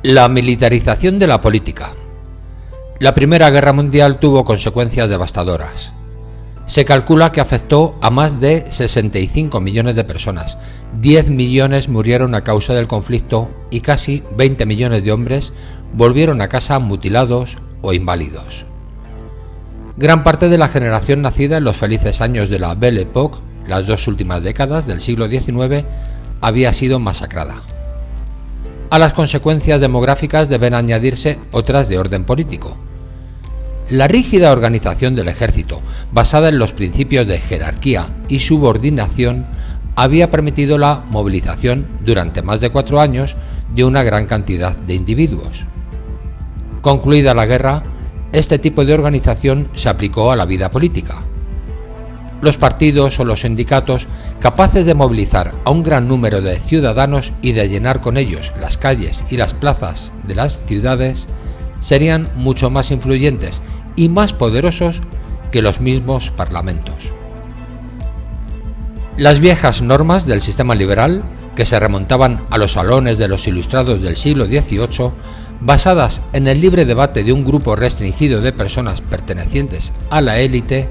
La militarización de la política. La Primera Guerra Mundial tuvo consecuencias devastadoras. Se calcula que afectó a más de 65 millones de personas, 10 millones murieron a causa del conflicto y casi 20 millones de hombres volvieron a casa mutilados o inválidos. Gran parte de la generación nacida en los felices años de la Belle Époque, las dos últimas décadas del siglo XIX, había sido masacrada. A las consecuencias demográficas deben añadirse otras de orden político. La rígida organización del ejército, basada en los principios de jerarquía y subordinación, había permitido la movilización durante más de 4 años de una gran cantidad de individuos. Concluida la guerra, este tipo de organización se aplicó a la vida política. Los partidos o los sindicatos, capaces de movilizar a un gran número de ciudadanos y de llenar con ellos las calles y las plazas de las ciudades, serían mucho más influyentes y más poderosos que los mismos parlamentos. Las viejas normas del sistema liberal, que se remontaban a los salones de los ilustrados del siglo XVIII, basadas en el libre debate de un grupo restringido de personas pertenecientes a la élite,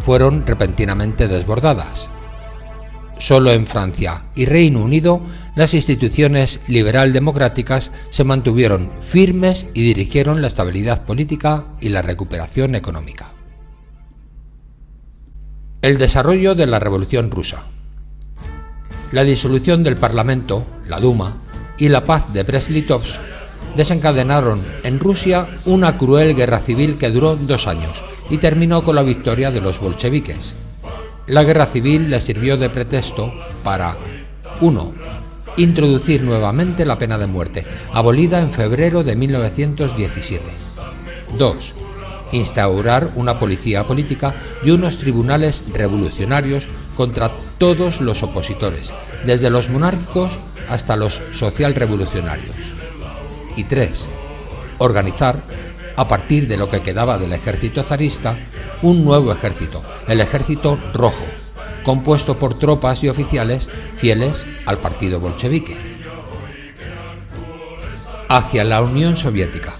fueron repentinamente desbordadas. Solo en Francia y Reino Unido las instituciones liberal-democráticas se mantuvieron firmes y dirigieron la estabilidad política y la recuperación económica. El desarrollo de la Revolución Rusa. La disolución del Parlamento, la Duma, y la paz de Brest-Litovsk desencadenaron en Rusia una cruel guerra civil que duró 2 años y terminó con la victoria de los bolcheviques. La guerra civil le sirvió de pretexto para 1. Introducir nuevamente la pena de muerte, abolida en febrero de 1917. 2. Instaurar una policía política y unos tribunales revolucionarios contra todos los opositores, desde los monárquicos hasta los socialrevolucionarios. Y 3. Organizar, a partir de lo que quedaba del ejército zarista, un nuevo ejército, el Ejército Rojo, compuesto por tropas y oficiales fieles al partido bolchevique. Hacia la Unión Soviética.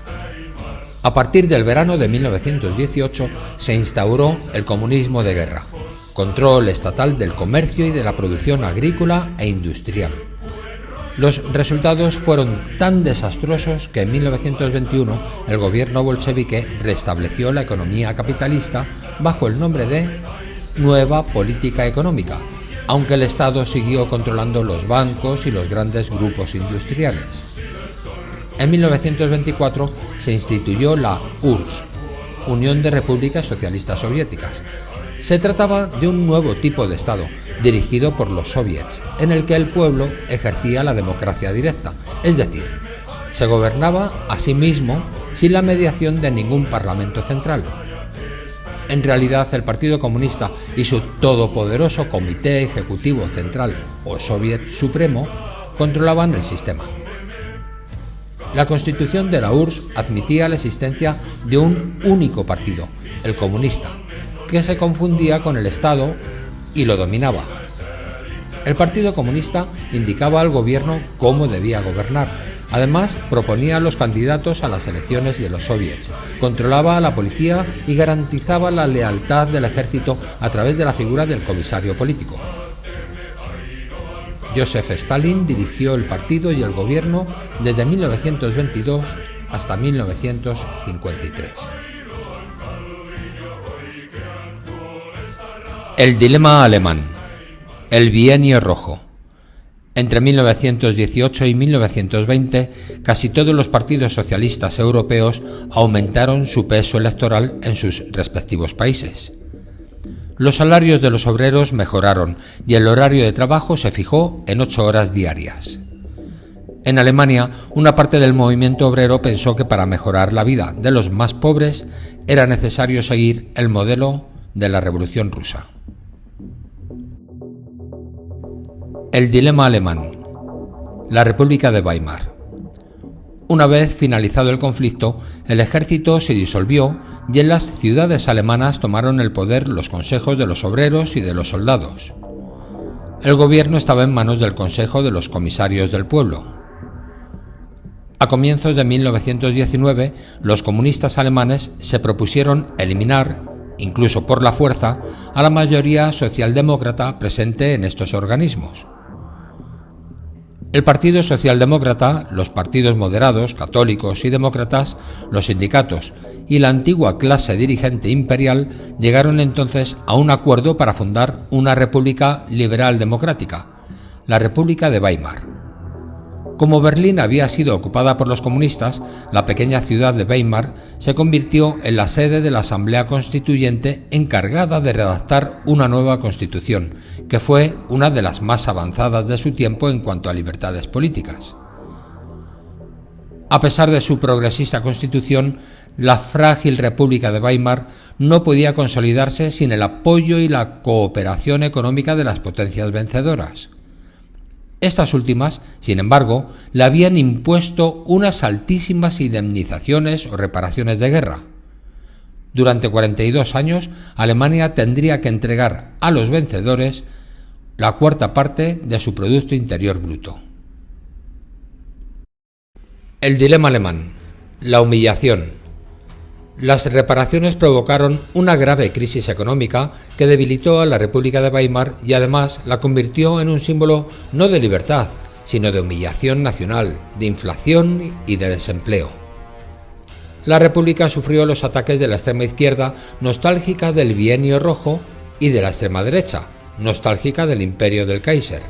A partir del verano de 1918 se instauró el comunismo de guerra, control estatal del comercio y de la producción agrícola e industrial. Los resultados fueron tan desastrosos que en 1921 el gobierno bolchevique restableció la economía capitalista bajo el nombre de Nueva Política Económica, aunque el Estado siguió controlando los bancos y los grandes grupos industriales. En 1924 se instituyó la URSS, Unión de Repúblicas Socialistas Soviéticas. Se trataba de un nuevo tipo de Estado, dirigido por los soviets, en el que el pueblo ejercía la democracia directa, es decir, se gobernaba a sí mismo sin la mediación de ningún parlamento central. En realidad, el Partido Comunista y su todopoderoso Comité Ejecutivo Central o Soviet Supremo controlaban el sistema. La constitución de la URSS admitía la existencia de un único partido, el comunista, que se confundía con el Estado y lo dominaba. El Partido Comunista indicaba al gobierno cómo debía gobernar. Además, proponía a los candidatos a las elecciones de los soviets, controlaba a la policía y garantizaba la lealtad del ejército a través de la figura del comisario político. Joseph Stalin dirigió el partido y el gobierno desde 1922 hasta 1953. El dilema alemán. El bienio rojo. Entre 1918 y 1920, casi todos los partidos socialistas europeos aumentaron su peso electoral en sus respectivos países. Los salarios de los obreros mejoraron y el horario de trabajo se fijó en 8 horas diarias. En Alemania, una parte del movimiento obrero pensó que para mejorar la vida de los más pobres era necesario seguir el modelo de la Revolución Rusa. El dilema alemán. La República de Weimar. Una vez finalizado el conflicto, el ejército se disolvió y en las ciudades alemanas tomaron el poder los consejos de los obreros y de los soldados. El gobierno estaba en manos del Consejo de los Comisarios del Pueblo. A comienzos de 1919, los comunistas alemanes se propusieron eliminar, incluso por la fuerza, a la mayoría socialdemócrata presente en estos organismos. El Partido Socialdemócrata, los partidos moderados, católicos y demócratas, los sindicatos y la antigua clase dirigente imperial llegaron entonces a un acuerdo para fundar una república liberal democrática, la República de Weimar. Como Berlín había sido ocupada por los comunistas, la pequeña ciudad de Weimar se convirtió en la sede de la Asamblea Constituyente encargada de redactar una nueva constitución, que fue una de las más avanzadas de su tiempo en cuanto a libertades políticas. A pesar de su progresista constitución, la frágil República de Weimar no podía consolidarse sin el apoyo y la cooperación económica de las potencias vencedoras. Estas últimas, sin embargo, le habían impuesto unas altísimas indemnizaciones o reparaciones de guerra. Durante 42 años, Alemania tendría que entregar a los vencedores la cuarta parte de su Producto Interior Bruto. El dilema alemán, la humillación. Las reparaciones provocaron una grave crisis económica que debilitó a la República de Weimar y además la convirtió en un símbolo no de libertad, sino de humillación nacional, de inflación y de desempleo. La República sufrió los ataques de la extrema izquierda, nostálgica del Bienio Rojo, y de la extrema derecha, nostálgica del Imperio del Kaiser.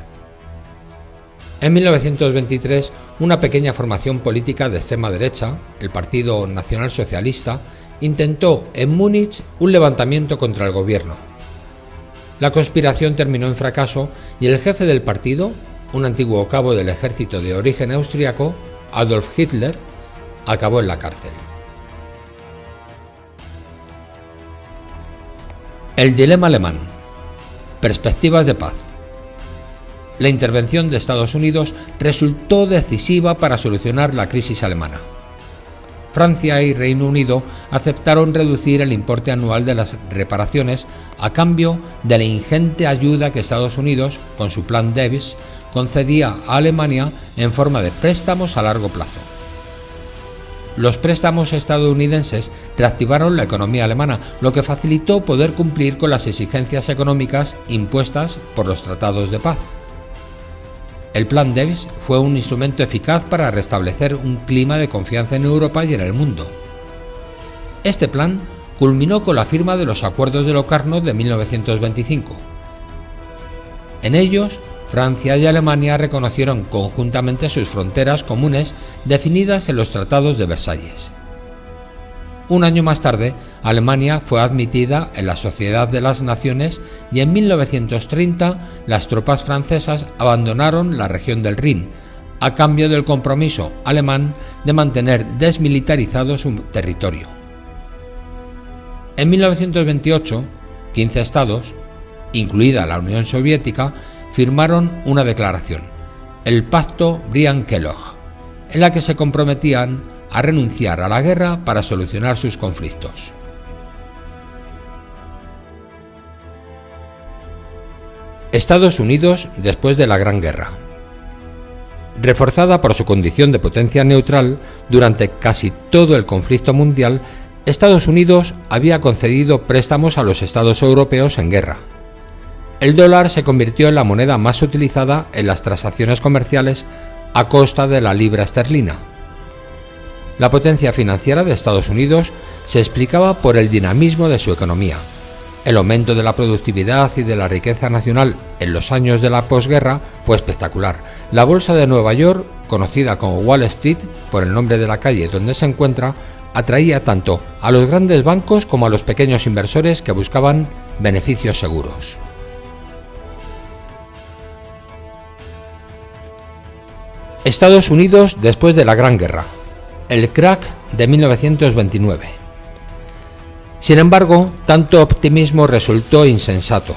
En 1923, una pequeña formación política de extrema derecha, el Partido Nacional Socialista, intentó en Múnich un levantamiento contra el gobierno. La conspiración terminó en fracaso y el jefe del partido, un antiguo cabo del ejército de origen austriaco, Adolf Hitler, acabó en la cárcel. El dilema alemán. Perspectivas de paz. La intervención de Estados Unidos resultó decisiva para solucionar la crisis alemana. Francia y Reino Unido aceptaron reducir el importe anual de las reparaciones a cambio de la ingente ayuda que Estados Unidos, con su plan Davis, concedía a Alemania en forma de préstamos a largo plazo. Los préstamos estadounidenses reactivaron la economía alemana, lo que facilitó poder cumplir con las exigencias económicas impuestas por los tratados de paz. El Plan Davis fue un instrumento eficaz para restablecer un clima de confianza en Europa y en el mundo. Este plan culminó con la firma de los Acuerdos de Locarno de 1925. En ellos, Francia y Alemania reconocieron conjuntamente sus fronteras comunes definidas en los Tratados de Versalles. Un año más tarde, Alemania fue admitida en la Sociedad de las Naciones y en 1930 las tropas francesas abandonaron la región del Rin, a cambio del compromiso alemán de mantener desmilitarizado su territorio. En 1928, 15 estados, incluida la Unión Soviética, firmaron una declaración, el Pacto Briand-Kellogg, en la que se comprometían a renunciar a la guerra para solucionar sus conflictos. Estados Unidos después de la Gran Guerra. Reforzada por su condición de potencia neutral, durante casi todo el conflicto mundial, Estados Unidos había concedido préstamos a los estados europeos en guerra. El dólar se convirtió en la moneda más utilizada en las transacciones comerciales a costa de la libra esterlina. La potencia financiera de Estados Unidos se explicaba por el dinamismo de su economía. El aumento de la productividad y de la riqueza nacional en los años de la posguerra fue espectacular. La bolsa de Nueva York, conocida como Wall Street por el nombre de la calle donde se encuentra, atraía tanto a los grandes bancos como a los pequeños inversores que buscaban beneficios seguros. Estados Unidos después de la Gran Guerra. El crack de 1929. Sin embargo, tanto optimismo resultó insensato.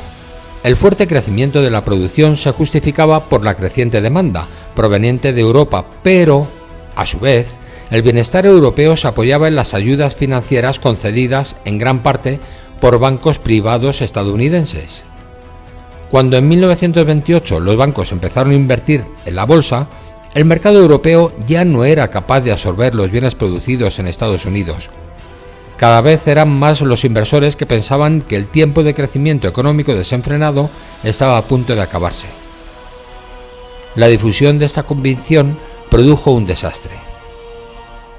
El fuerte crecimiento de la producción se justificaba por la creciente demanda proveniente de Europa, pero, a su vez, el bienestar europeo se apoyaba en las ayudas financieras concedidas en gran parte por bancos privados estadounidenses. Cuando en 1928 los bancos empezaron a invertir en la bolsa, El mercado europeo ya no era capaz de absorber los bienes producidos en Estados Unidos. Cada vez eran más los inversores que pensaban que el tiempo de crecimiento económico desenfrenado estaba a punto de acabarse. La difusión de esta convicción produjo un desastre.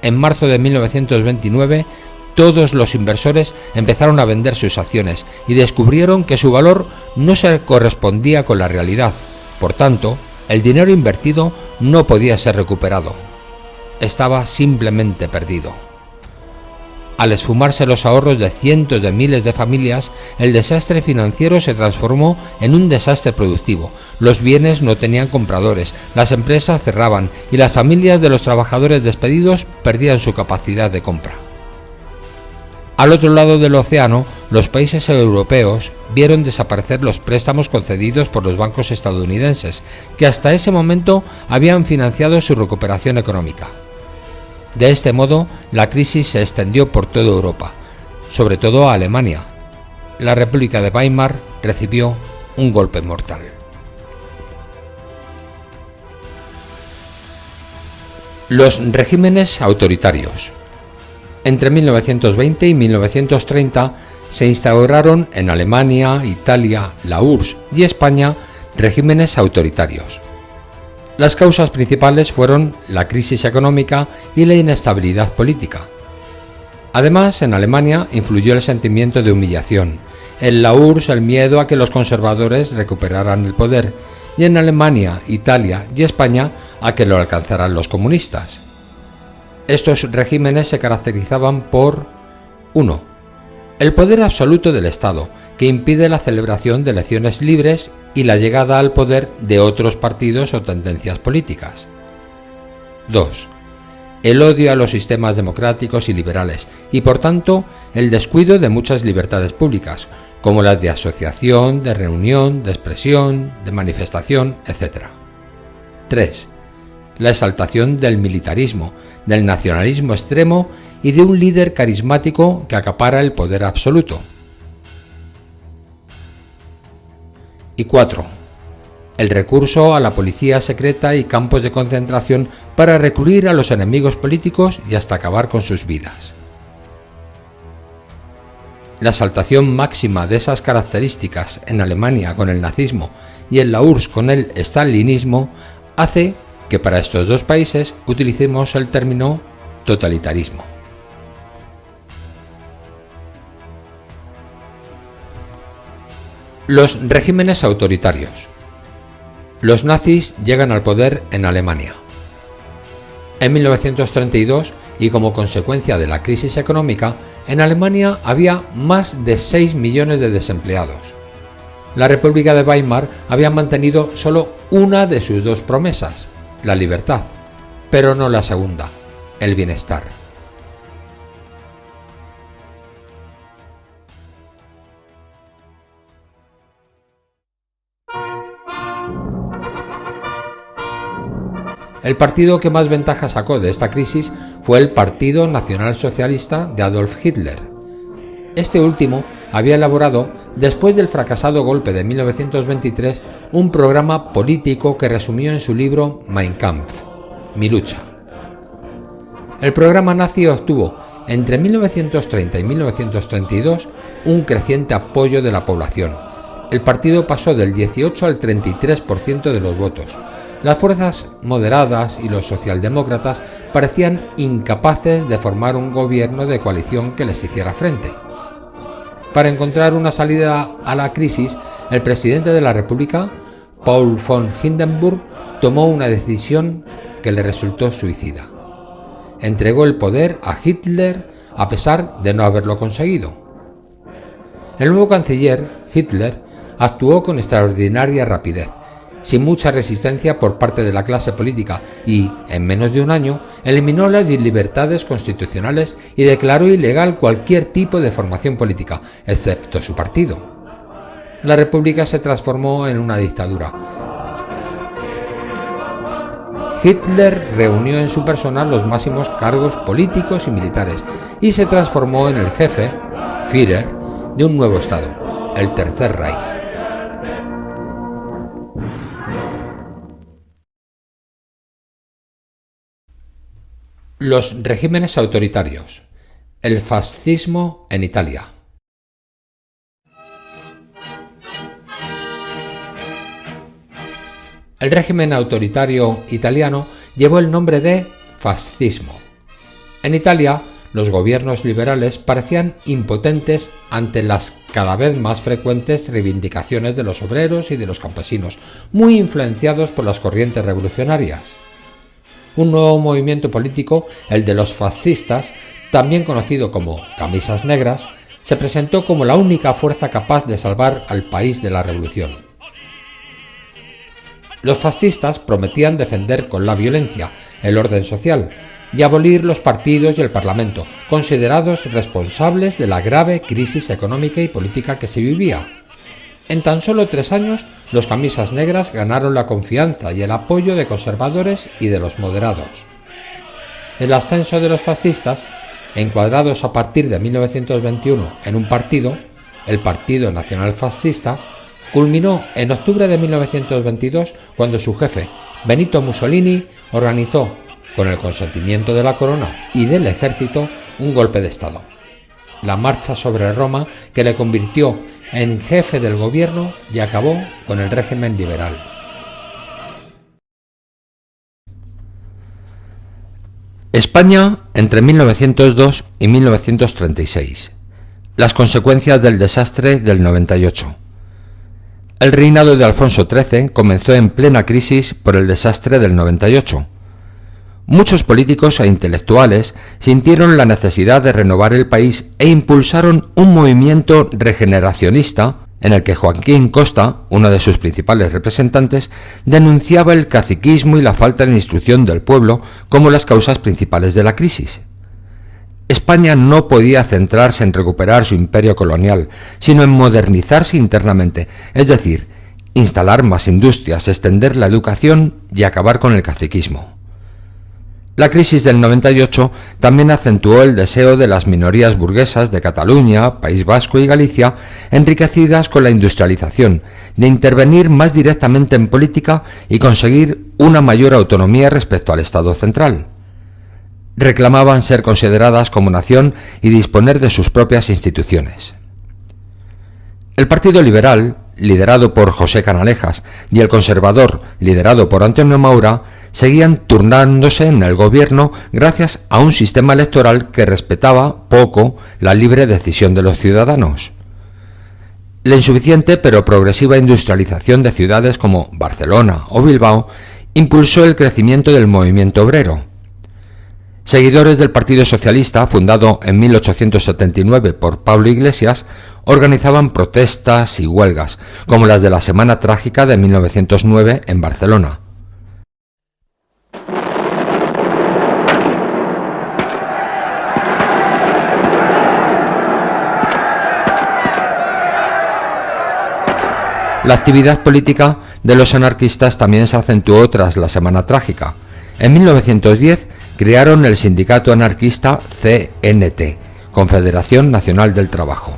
En marzo de 1929, todos los inversores empezaron a vender sus acciones y descubrieron que su valor no se correspondía con la realidad. Por tanto, el dinero invertido no podía ser recuperado. Estaba simplemente perdido. Al esfumarse los ahorros de cientos de miles de familias, el desastre financiero se transformó en un desastre productivo. Los bienes no tenían compradores, las empresas cerraban y las familias de los trabajadores despedidos perdían su capacidad de compra. Al otro lado del océano, los países europeos vieron desaparecer los préstamos concedidos por los bancos estadounidenses, que hasta ese momento habían financiado su recuperación económica. De este modo, la crisis se extendió por toda Europa, sobre todo a Alemania. La República de Weimar recibió un golpe mortal. Los regímenes autoritarios. Entre 1920 y 1930 se instauraron en Alemania, Italia, la URSS y España regímenes autoritarios. Las causas principales fueron la crisis económica y la inestabilidad política. Además, en Alemania influyó el sentimiento de humillación, en la URSS el miedo a que los conservadores recuperaran el poder, y en Alemania, Italia y España a que lo alcanzaran los comunistas. Estos regímenes se caracterizaban por 1. El poder absoluto del Estado, que impide la celebración de elecciones libres y la llegada al poder de otros partidos o tendencias políticas. 2. El odio a los sistemas democráticos y liberales y, por tanto, el descuido de muchas libertades públicas, como las de asociación, de reunión, de expresión, de manifestación, etc. 3. La exaltación del militarismo, del nacionalismo extremo y de un líder carismático que acapara el poder absoluto. Y 4. El recurso a la policía secreta y campos de concentración para recluir a los enemigos políticos y hasta acabar con sus vidas. La exaltación máxima de esas características en Alemania con el nazismo y en la URSS con el stalinismo hace que para estos dos países utilicemos el término totalitarismo. Los regímenes autoritarios. Los nazis llegan al poder en Alemania. En 1932, y como consecuencia de la crisis económica, en Alemania había más de 6 millones de desempleados. La República de Weimar había mantenido solo una de sus dos promesas, la libertad, pero no la segunda, el bienestar. El partido que más ventaja sacó de esta crisis fue el Partido Nacionalsocialista de Adolf Hitler. Este último había elaborado, después del fracasado golpe de 1923, un programa político que resumió en su libro Mein Kampf, Mi lucha. El programa nazi obtuvo, entre 1930 y 1932, un creciente apoyo de la población. El partido pasó del 18 al 33% de los votos. Las fuerzas moderadas y los socialdemócratas parecían incapaces de formar un gobierno de coalición que les hiciera frente. Para encontrar una salida a la crisis, el presidente de la República, Paul von Hindenburg, tomó una decisión que le resultó suicida. Entregó el poder a Hitler a pesar de no haberlo conseguido. El nuevo canciller, Hitler, actuó con extraordinaria rapidez, sin mucha resistencia por parte de la clase política y, en menos de un año, eliminó las libertades constitucionales y declaró ilegal cualquier tipo de formación política, excepto su partido. La República se transformó en una dictadura. Hitler reunió en su persona los máximos cargos políticos y militares y se transformó en el jefe, Führer, de un nuevo Estado, el Tercer Reich. Los regímenes autoritarios. El fascismo en Italia. El régimen autoritario italiano llevó el nombre de fascismo. En Italia, los gobiernos liberales parecían impotentes ante las cada vez más frecuentes reivindicaciones de los obreros y de los campesinos, muy influenciados por las corrientes revolucionarias. Un nuevo movimiento político, el de los fascistas, también conocido como camisas negras, se presentó como la única fuerza capaz de salvar al país de la revolución. Los fascistas prometían defender con la violencia el orden social y abolir los partidos y el Parlamento, considerados responsables de la grave crisis económica y política que se vivía. En tan solo 3 años, los camisas negras ganaron la confianza y el apoyo de conservadores y de los moderados. El ascenso de los fascistas, encuadrados a partir de 1921 en un partido, el Partido Nacional Fascista, culminó en octubre de 1922 cuando su jefe, Benito Mussolini, organizó, con el consentimiento de la corona y del ejército, un golpe de Estado. La marcha sobre Roma, que le convirtió en jefe del gobierno y acabó con el régimen liberal. España entre 1902 y 1936. Las consecuencias del desastre del 98. El reinado de Alfonso XIII comenzó en plena crisis por el desastre del 98. Muchos políticos e intelectuales sintieron la necesidad de renovar el país e impulsaron un movimiento regeneracionista en el que Joaquín Costa, uno de sus principales representantes, denunciaba el caciquismo y la falta de instrucción del pueblo como las causas principales de la crisis. España no podía centrarse en recuperar su imperio colonial, sino en modernizarse internamente, es decir, instalar más industrias, extender la educación y acabar con el caciquismo. La crisis del 98 también acentuó el deseo de las minorías burguesas de Cataluña, País Vasco y Galicia, enriquecidas con la industrialización, de intervenir más directamente en política y conseguir una mayor autonomía respecto al Estado central. Reclamaban ser consideradas como nación y disponer de sus propias instituciones. El Partido Liberal, liderado por José Canalejas, y el Conservador, liderado por Antonio Maura, seguían turnándose en el gobierno gracias a un sistema electoral que respetaba poco la libre decisión de los ciudadanos. La insuficiente pero progresiva industrialización de ciudades como Barcelona o Bilbao impulsó el crecimiento del movimiento obrero. Seguidores del Partido Socialista, fundado en 1879 por Pablo Iglesias, organizaban protestas y huelgas, como las de la Semana Trágica de 1909 en Barcelona. La actividad política de los anarquistas también se acentuó tras la Semana Trágica. En 1910 crearon el sindicato anarquista CNT, Confederación Nacional del Trabajo.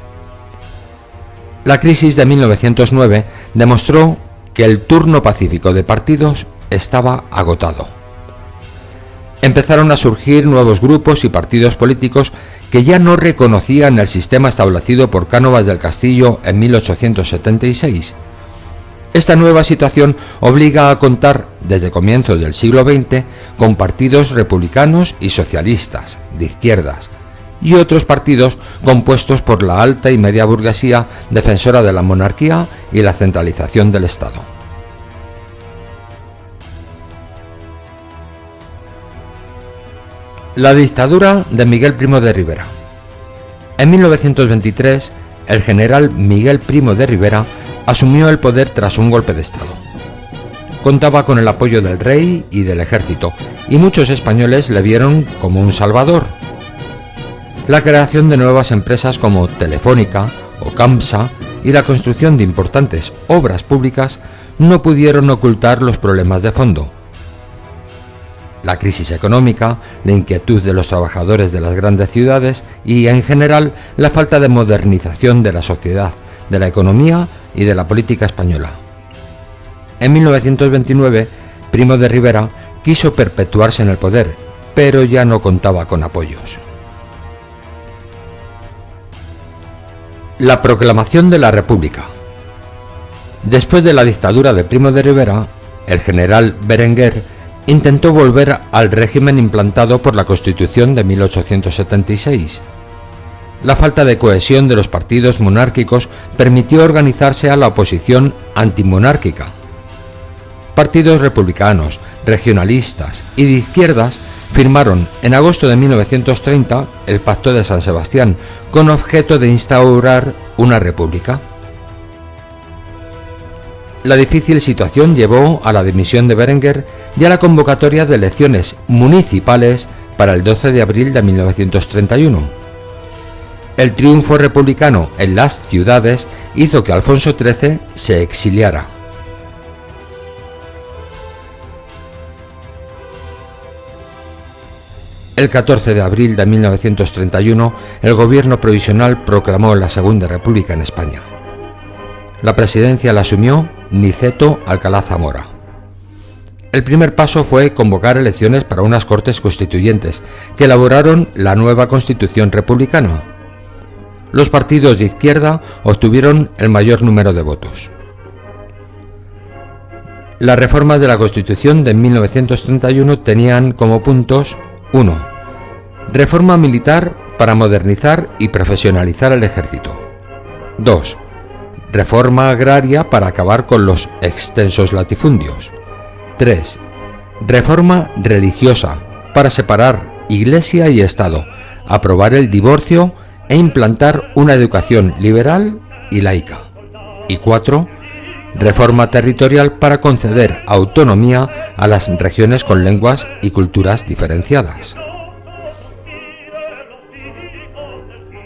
La crisis de 1909 demostró que el turno pacífico de partidos estaba agotado. Empezaron a surgir nuevos grupos y partidos políticos que ya no reconocían el sistema establecido por Cánovas del Castillo en 1876. Esta nueva situación obliga a contar, desde comienzos del siglo XX, con partidos republicanos y socialistas, de izquierdas, y otros partidos compuestos por la alta y media burguesía defensora de la monarquía y la centralización del Estado. La dictadura de Miguel Primo de Rivera. En 1923, el general Miguel Primo de Rivera asumió el poder tras un golpe de Estado. Contaba con el apoyo del rey y del ejército, y muchos españoles le vieron como un salvador. La creación de nuevas empresas como Telefónica o Camsa y la construcción de importantes obras públicas no pudieron ocultar los problemas de fondo. La crisis económica, la inquietud de los trabajadores de las grandes ciudades y, en general, la falta de modernización de la sociedad, de la economía y de la política española. En 1929, Primo de Rivera quiso perpetuarse en el poder pero ya no contaba con apoyos. La proclamación de la República. Después de la dictadura de Primo de Rivera, el general Berenguer intentó volver al régimen implantado por la Constitución de 1876. La falta de cohesión de los partidos monárquicos permitió organizarse a la oposición antimonárquica. Partidos republicanos, regionalistas y de izquierdas firmaron en agosto de 1930 el Pacto de San Sebastián con objeto de instaurar una república. La difícil situación llevó a la dimisión de Berenguer y a la convocatoria de elecciones municipales para el 12 de abril de 1931. El triunfo republicano en las ciudades hizo que Alfonso XIII se exiliara. El 14 de abril de 1931, el gobierno provisional proclamó la Segunda República en España. La presidencia la asumió Niceto Alcalá Zamora. El primer paso fue convocar elecciones para unas Cortes Constituyentes que elaboraron la nueva Constitución republicana. Los partidos de izquierda obtuvieron el mayor número de votos. Las reformas de la Constitución de 1931 tenían como puntos: 1. Reforma militar para modernizar y profesionalizar el ejército. 2. Reforma agraria para acabar con los extensos latifundios. 3. Reforma religiosa para separar Iglesia y Estado, aprobar el divorcio e implantar una educación liberal y laica. Y 4. Reforma territorial para conceder autonomía a las regiones con lenguas y culturas diferenciadas.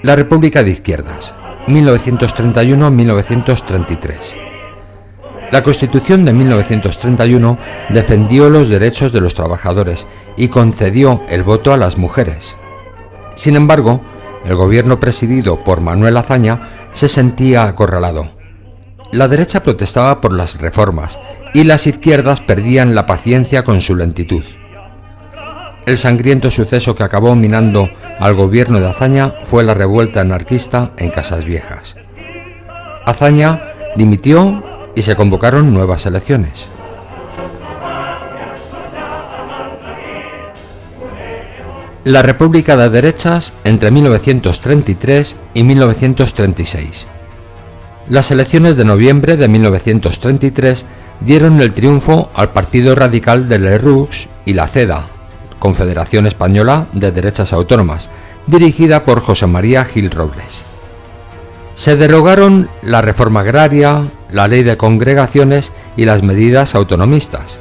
La República de Izquierdas, 1931-1933. La Constitución de 1931 defendió los derechos de los trabajadores y concedió el voto a las mujeres. Sin embargo, el gobierno presidido por Manuel Azaña se sentía acorralado. La derecha protestaba por las reformas y las izquierdas perdían la paciencia con su lentitud. El sangriento suceso que acabó minando al gobierno de Azaña fue la revuelta anarquista en Casas Viejas. Azaña dimitió y se convocaron nuevas elecciones. La República de Derechas entre 1933 y 1936. Las elecciones de noviembre de 1933 dieron el triunfo al Partido Radical de Lerroux y la CEDA, Confederación Española de Derechas Autónomas, dirigida por José María Gil Robles. Se derogaron la reforma agraria, la ley de congregaciones y las medidas autonomistas.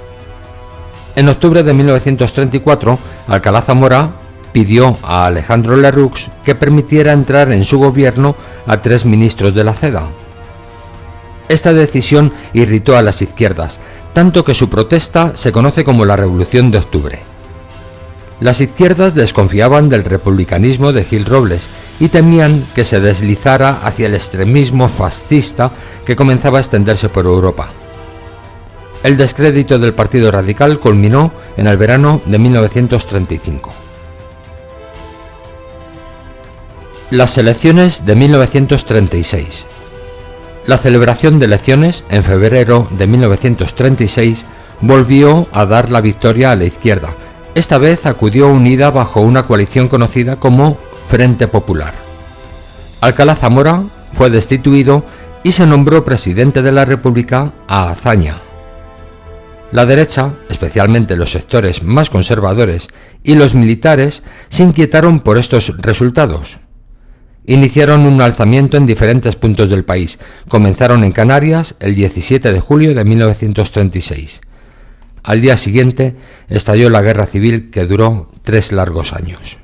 En octubre de 1934, Alcalá Zamora pidió a Alejandro Lerroux que permitiera entrar en su gobierno a 3 ministros de la CEDA. Esta decisión irritó a las izquierdas, tanto que su protesta se conoce como la Revolución de Octubre. Las izquierdas desconfiaban del republicanismo de Gil Robles y temían que se deslizara hacia el extremismo fascista que comenzaba a extenderse por Europa. El descrédito del Partido Radical culminó en el verano de 1935. Las elecciones de 1936. La celebración de elecciones en febrero de 1936 volvió a dar la victoria a la izquierda. Esta vez acudió unida bajo una coalición conocida como Frente Popular. Alcalá Zamora fue destituido y se nombró presidente de la República a Azaña. La derecha, especialmente los sectores más conservadores y los militares, se inquietaron por estos resultados. Iniciaron un alzamiento en diferentes puntos del país. Comenzaron en Canarias el 17 de julio de 1936. Al día siguiente estalló la guerra civil que duró 3 largos años.